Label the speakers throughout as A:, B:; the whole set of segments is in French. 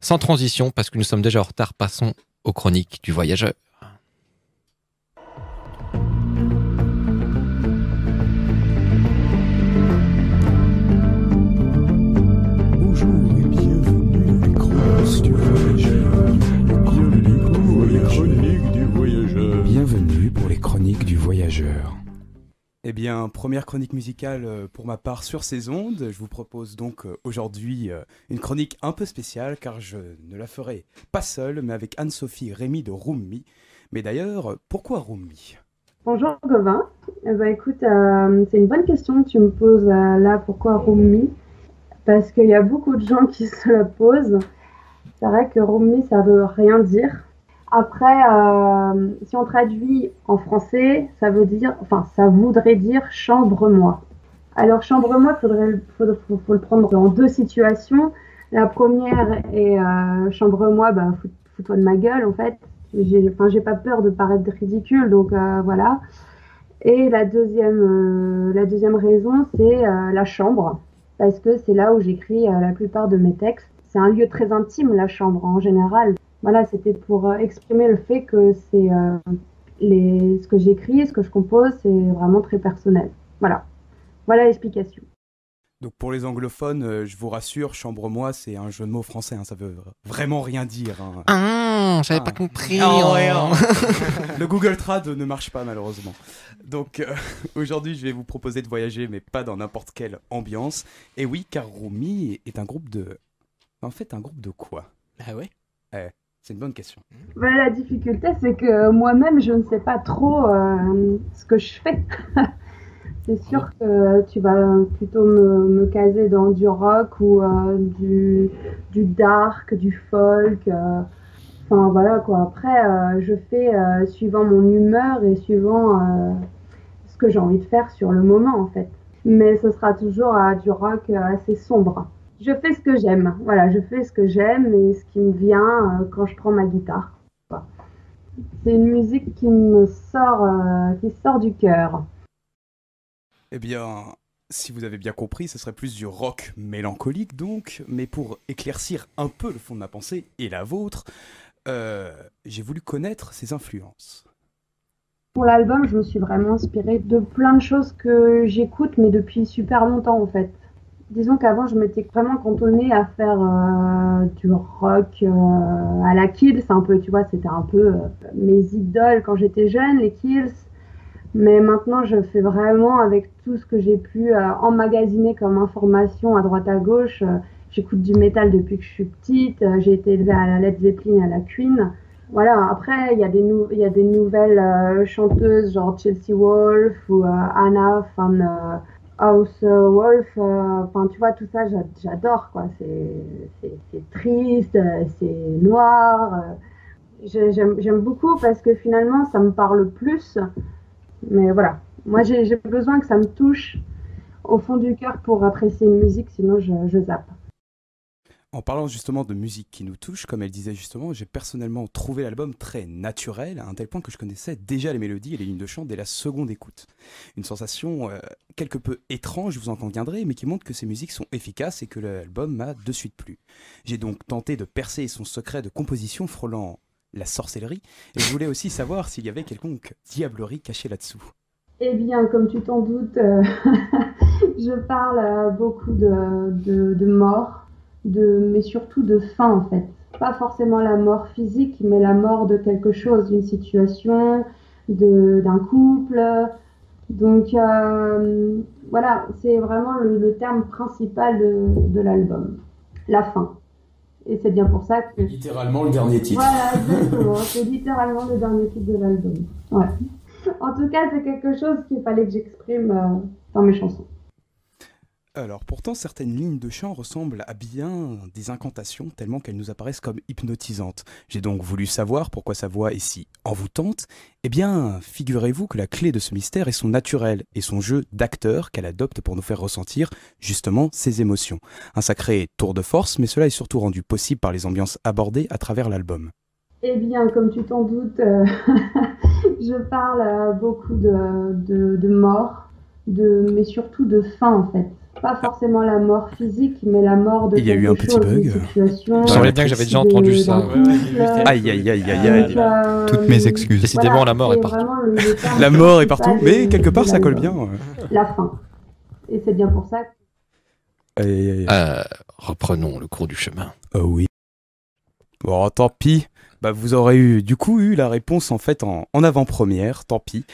A: Sans transition, parce que nous sommes déjà en retard, passons aux chroniques du voyageur.
B: Bonjour et bienvenue aux chroniques du voyageur. Bienvenue pour les chroniques du voyageur. Bienvenue pour les chroniques du voyageur.
C: Eh bien, première chronique musicale pour ma part sur ces ondes. Je vous propose donc aujourd'hui une chronique un peu spéciale car je ne la ferai pas seule mais avec Anne-Sophie Rémy de Room.me. Mais d'ailleurs, pourquoi Room.me ?
D: Bonjour Gauvin. Écoute, c'est une bonne question que tu me poses là, pourquoi Room.me ? Parce qu'il y a beaucoup de gens qui se la posent. C'est vrai que Room.me, ça veut rien dire. Après, si on traduit en français, ça voudrait dire chambre-moi. Alors chambre-moi, faut le prendre dans deux situations. La première est chambre-moi, fous-toi de ma gueule en fait. J'ai pas peur de paraître ridicule, donc voilà. Et la deuxième raison, c'est la chambre, parce que c'est là où j'écris la plupart de mes textes. C'est un lieu très intime, la chambre en général. Voilà, c'était pour exprimer le fait que c'est ce que j'écris, ce que je compose, c'est vraiment très personnel. Voilà l'explication.
C: Donc pour les anglophones, je vous rassure, chambre-moi, c'est un jeu de mots français, hein, ça veut vraiment rien dire. Hein.
A: Ah, j'avais pas compris.
C: Le Google Trad ne marche pas malheureusement. Donc aujourd'hui, je vais vous proposer de voyager, mais pas dans n'importe quelle ambiance. Et oui, car Room.me est un groupe de... En fait, un groupe de quoi ?
A: Ah ouais ?
C: C'est une bonne question.
D: La difficulté, c'est que moi-même, je ne sais pas trop ce que je fais. C'est sûr que tu vas plutôt me caser dans du rock ou du dark, du folk. Enfin voilà quoi. Après, je fais suivant mon humeur et suivant ce que j'ai envie de faire sur le moment en fait. Mais ce sera toujours du rock assez sombre. Je fais ce que j'aime. Voilà, je fais ce que j'aime et ce qui me vient quand je prends ma guitare. Voilà. C'est une musique qui sort du cœur.
C: Eh bien, si vous avez bien compris, ce serait plus du rock mélancolique donc, mais pour éclaircir un peu le fond de ma pensée et la vôtre, j'ai voulu connaître ses influences.
D: Pour l'album, je me suis vraiment inspirée de plein de choses que j'écoute, mais depuis super longtemps en fait. Disons qu'avant, je m'étais vraiment cantonnée à faire du rock à la Kills, un peu, tu vois, c'était un peu mes idoles quand j'étais jeune, les Kills. Mais maintenant, je fais vraiment avec tout ce que j'ai pu emmagasiner comme information à droite à gauche. J'écoute du métal depuis que je suis petite. J'ai été élevée à la Led Zeppelin et à la Queen. Voilà, après, il y a des nouvelles chanteuses genre Chelsea Wolfe ou Anna van House Wolf. Enfin, tu vois, tout ça, j'adore, quoi. C'est triste, c'est noir. J'aime beaucoup parce que finalement, ça me parle plus. Mais voilà, moi j'ai besoin que ça me touche au fond du cœur pour apprécier une musique, sinon je zappe.
C: En parlant justement de musique qui nous touche, comme elle disait justement, j'ai personnellement trouvé l'album très naturel, à un tel point que je connaissais déjà les mélodies et les lignes de chant dès la seconde écoute. Une sensation quelque peu étrange, vous en conviendrez, mais qui montre que ces musiques sont efficaces et que l'album m'a de suite plu. J'ai donc tenté de percer son secret de composition frôlant la sorcellerie, et je voulais aussi savoir s'il y avait quelconque diablerie cachée là-dessous.
D: Eh bien, comme tu t'en doutes, je parle beaucoup de mort, mais surtout de fin en fait. Pas forcément la mort physique, mais la mort de quelque chose, d'une situation, d'un couple. Donc voilà, c'est vraiment le terme principal de l'album, la fin. Et c'est bien pour ça que...
B: Littéralement le dernier titre.
D: Voilà, exactement. C'est littéralement le dernier titre de l'album. Ouais. En tout cas, c'est quelque chose qu'il fallait que j'exprime dans mes chansons.
C: Alors pourtant, certaines lignes de chant ressemblent à bien des incantations tellement qu'elles nous apparaissent comme hypnotisantes. J'ai donc voulu savoir pourquoi sa voix est si envoûtante. Eh bien, figurez-vous que la clé de ce mystère est son naturel et son jeu d'acteur qu'elle adopte pour nous faire ressentir justement ses émotions. Un sacré tour de force, mais cela est surtout rendu possible par les ambiances abordées à travers l'album.
D: Eh bien, comme tu t'en doutes, je parle beaucoup de mort, mais surtout de fin en fait. Pas forcément la mort physique, mais la mort de
C: Il y a eu
D: quelque
C: un petit
D: chose,
C: bug.
D: une situation.
A: Il semblait bien que j'avais déjà entendu ça.
D: d'un couple.
C: Aïe, aïe, aïe, aïe, aïe.
D: Donc,
E: Toutes mes excuses.
A: Décidément, la mort est
D: c'est
A: partout.
D: vraiment le terme
C: La mort est partout,
D: principal
C: mais quelque part
D: de
C: ça colle
D: l'album.
C: bien.
D: La fin. Et c'est bien pour ça que
C: Aïe, aïe, aïe.
A: Reprenons le cours du chemin.
C: Oh oui. Bon, tant pis. Bah, vous aurez eu la réponse en fait en avant-première, tant pis.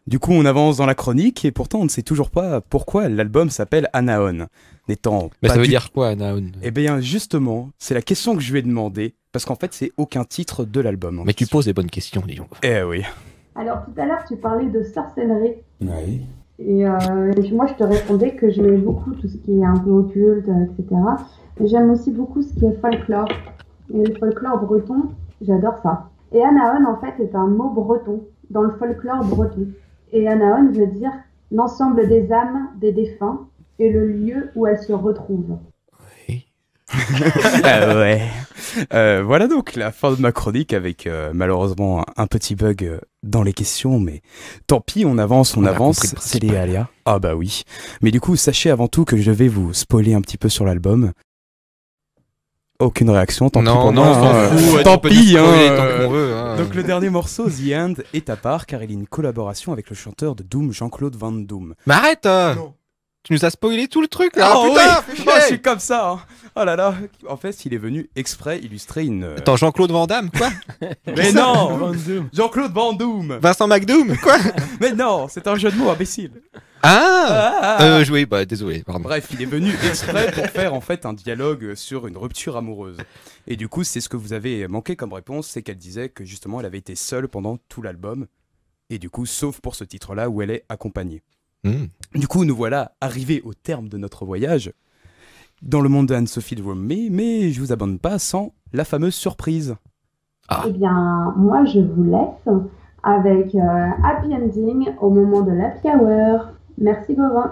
C: Du coup, on avance dans la chronique et pourtant on ne sait toujours pas pourquoi l'album s'appelle Anaon. N'étant
A: Mais
C: pas
A: ça veut
C: du-
A: dire quoi, Anaon?
C: Eh bien, justement, c'est la question que je lui ai demandé parce qu'en fait, c'est aucun titre de l'album. en
A: Mais tu
C: question.
A: poses des bonnes questions, disons.
C: Eh oui.
D: Alors tout à l'heure, tu parlais de sorcellerie.
B: Oui.
D: Et moi, je te répondais que j'aimais beaucoup tout ce qui est un peu occulte, etc. Mais j'aime aussi beaucoup ce qui est folklore. Et le folklore breton, j'adore ça. Et Anaon, en fait, est un mot breton, dans le folklore breton. Et Anaon veut dire l'ensemble des âmes des défunts et le lieu où elles se retrouvent.
A: Oui.
C: Ah ouais. Voilà donc la fin de ma chronique avec malheureusement un petit bug dans les questions, mais tant pis, on avance,
A: On a
C: avance,
A: compris le
C: c'est les
A: principal.
C: aléas. Ah bah oui. Mais du coup, sachez avant tout que je vais vous spoiler un petit peu sur l'album. Aucune réaction, tant pis
A: Non,
C: pour
A: non,
C: moi.
A: on s'en
C: hein.
A: fout. ouais,
C: Tant
A: on peut
C: pis,
A: nous spoiler
C: hein.
A: tant qu'on veut. hein.
C: Donc le dernier morceau, The End, est à part car il y a une collaboration avec le chanteur de Doom, Jean-Claude Van Doom.
A: Mais arrête
C: Non.
A: Tu nous as spoilé tout le truc, là
C: Oh
A: putain,
C: oui.
A: fais
C: Oh, je
A: chier.
C: suis comme ça. Hein. Oh là là. En fait, il est venu exprès illustrer une.
A: Attends, Jean-Claude Van Damme, quoi
C: Mais non. Jean-Claude Van Doom.
A: Vincent McDoom, quoi
C: Mais non, c'est un jeu de mots imbécile.
A: Ah oui, bah désolé, pardon.
C: Bref, il est venu exprès pour faire en fait un dialogue sur une rupture amoureuse. Et du coup, c'est ce que vous avez manqué comme réponse, c'est qu'elle disait que justement elle avait été seule pendant tout l'album. Et du coup, sauf pour ce titre-là où elle est accompagnée.
A: Hmm.
C: Du coup, nous voilà arrivés au terme de notre voyage dans le monde de Anne-Sophie de Romney, mais je vous abandonne pas sans la fameuse surprise.
A: Ah.
D: Eh bien, moi, je vous laisse avec Happy Ending au moment de l'Happy Hour. Merci, Gauvin.